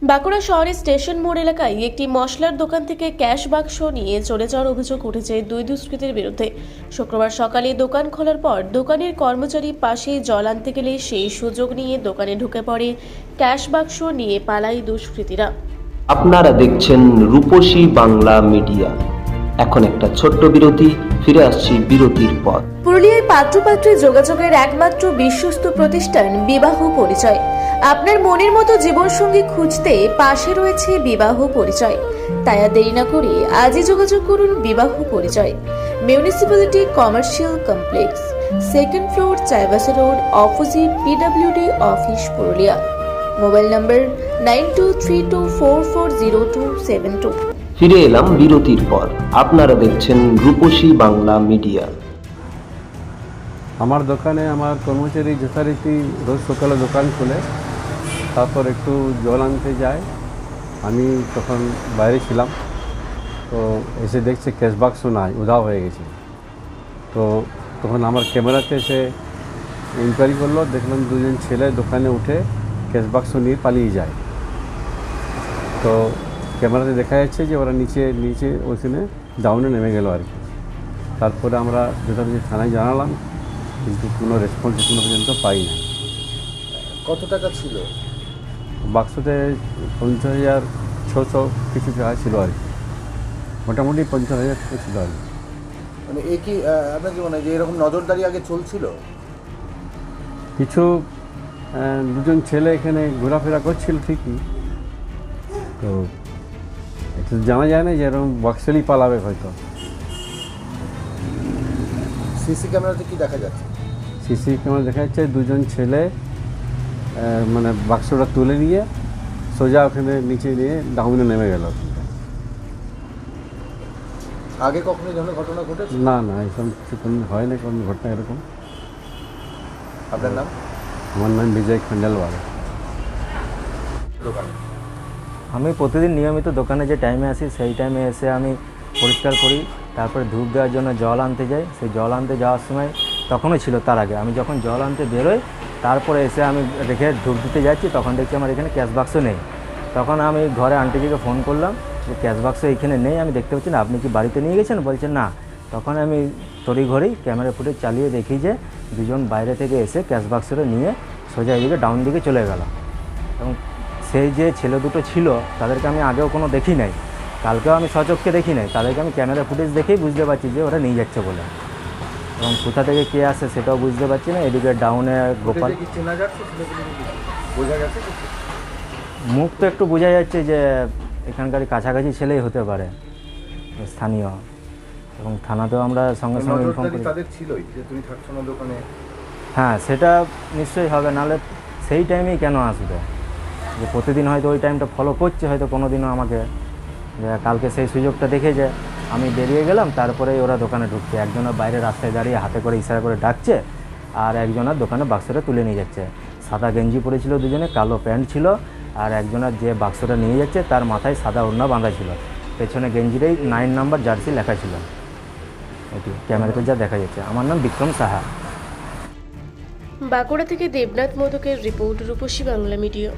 বাঁকুড়া শহরের স্টেশন মোড় এলাকায় একটি মশলার দোকান থেকে ক্যাশ বাক্স নিয়ে চলে যাওয়ার অভিযোগ উঠেছে দুই দুষ্কৃতীর বিরুদ্ধে। শুক্রবার সকালে দোকান খোলার পর দোকানের কর্মচারী পাশে জল আনতে গেলে সেই সুযোগ নিয়ে দোকানে ঢুকে পড়ে ক্যাশ বাক্স নিয়ে পালায় দুষ্কৃতীরা। আপনারা দেখছেন রূপসী বাংলা মিডিয়া। এখন একটা ছোট্ট বিরতি, ফিরে আসছি বিরতির পর। পুরুলিয়ায় পাত্রপাত্রী যোগাযোগের একমাত্র বিশ্বস্ত প্রতিষ্ঠান বিবাহ পরিচয়। আপনার মনের মতো জীবনসঙ্গী খুঁজতে পাশে রয়েছে বিবাহ পরিচয়। তাই আর দেরি না করে আজই যোগাযোগ করুন বিবাহ পরিচয়। Municipality commercial complex, second floor, Chaibasa road, opposite PWD office, Purulia. Mobile নম্বর 9232440272। ফিরে এলাম বিরতির পর। আপনারা দেখছেন রূপসী বাংলা মিডিয়া। আমার দোকানে আমার কর্মচারী যথারীতি রোজ সকালে দোকান খুলে, তারপর একটু জল আনতে যায়। আমি তখন বাইরে ছিলাম, তো এসে দেখছে ক্যাশ বাক্স নাই, উধাও হয়ে গেছে। তো তখন আমার ক্যামেরাতে এসে ইনকোয়ারি করলো, দেখলাম দুজন ছেলে দোকানে উঠে ক্যাশ বাক্স নিয়ে পালিয়ে যায়। তো ক্যামেরাতে দেখা যাচ্ছে যে ওরা নিচে ওইখানে ডাউনে নেমে গেল আর কি। তারপরে আমরা যথারীতি থানায় জানালাম, কিন্তু কোনো রেসপন্স এখনো পর্যন্ত পাই না। কত টাকা ছিল? বাক্সতে 50,600 কিছু টাকা ছিল আর কি, মোটামুটি 50,000 টাকা ছিল আর কি। মানে এ কি আপনার কি মনে হয় যে এরকম নজরদারি আগে চলছিল? কিছু দুজন ছেলে এখানে ঘোরাফেরা করছিল ঠিকই, তো এটা জানা যায় না যে এরকম বাক্সেলই পালাবে হয়তো। সিসি ক্যামেরাতে কি দেখা যাচ্ছে? সিসি ক্যামেরা দেখা যাচ্ছে দুজন ছেলে মানে বাক্সটা তুলে নিয়ে সোজা ওখানে নিচে নিয়ে ডাউনে নেমে গেল। আগে কখনো এই ধরনের ঘটনা ঘটেছে? না না, এসব কিছু কোনো হয় না, কোনো ঘটনা এরকম। আপনার নাম? আমার নাম বিজয় খন্ডেলওয়ালা। দোকান আমি প্রতিদিন নিয়মিত দোকানে যে টাইমে আসি সেই টাইমে এসে আমি পরিষ্কার করি, তারপরে ধূপ দেওয়ার জন্য জল আনতে যাই। সেই জল আনতে যাওয়ার সময় তখনও ছিল, তার আগে আমি যখন জল আনতে বেরোই, তারপরে এসে আমি রেখে ধূপ দিতে যাচ্ছি, তখন দেখছি আমার এখানে ক্যাশ বাক্স নেই। তখন আমি ঘরে আন্টিজিকে ফোন করলাম যে ক্যাশ বাক্স এইখানে নেই, আমি দেখতে পাচ্ছি না, আপনি কি বাড়িতে নিয়ে গেছেন? বলছেন না। তখন আমি তড়িঘড়ি ক্যামেরা ফুটেজ চালিয়ে দেখি যে দুজন বাইরে থেকে এসে ক্যাশ বাক্সটা নিয়ে সোজা এদিকে ডাউন দিকে চলে গেল। এবং সেই যে ছেলে দুটো ছিল তাদেরকে আমি আগেও কোনো দেখি নাই, কালকেও আমি সচক্ষে দেখি নাই, তাদেরকে আমি ক্যামেরা ফুটেজ দেখেই বুঝতে পারছি যে ওরা নিয়ে যাচ্ছে বলে। এবং কোথা থেকে কে আসে সেটাও বুঝতে পারছি না। এদিকে ডাউনে গোপাল মুখ তো একটু বোঝা যাচ্ছে যে এখানকার কাছাকাছি ছেলেই হতে পারে, স্থানীয়। এবং থানাতেও আমরা সঙ্গে সঙ্গে ইনফর্ম করি। তাদের ছিলই যে তুমি থাকছো না দোকানে। হ্যাঁ, সেটা নিশ্চয়ই হবে, নাহলে সেই টাইমেই কেন আসবে? যে প্রতিদিন হয়তো ওই টাইমটা ফলো করছে, হয়তো কোনো দিনও আমাকে, যে কালকে সেই সুযোগটা দেখে যে আমি বেরিয়ে গেলাম, তারপরেই ওরা দোকানে ঢুকছে। একজনের বাইরে রাস্তায় দাঁড়িয়ে হাতে করে ইশারা করে ডাকছে, আর একজনের দোকানে বাক্সটা তুলে নিয়ে যাচ্ছে। সাদা গেঞ্জি পরেছিল দুজনে, কালো প্যান্ট ছিল, আর একজনের যে বাক্সটা নিয়ে যাচ্ছে তার মাথায় সাদা ওড়না বাঁধা ছিল, পেছনে গেঞ্জিরেই 9 নম্বর জার্সি লেখা ছিল। এটি ক্যামেরাতে যা দেখা যাচ্ছে। আমার নাম বিক্রম সাহা। বাঁকুড়া থেকে দেবনাথ মোদকের রিপোর্ট, রূপসী বাংলা মিডিয়া।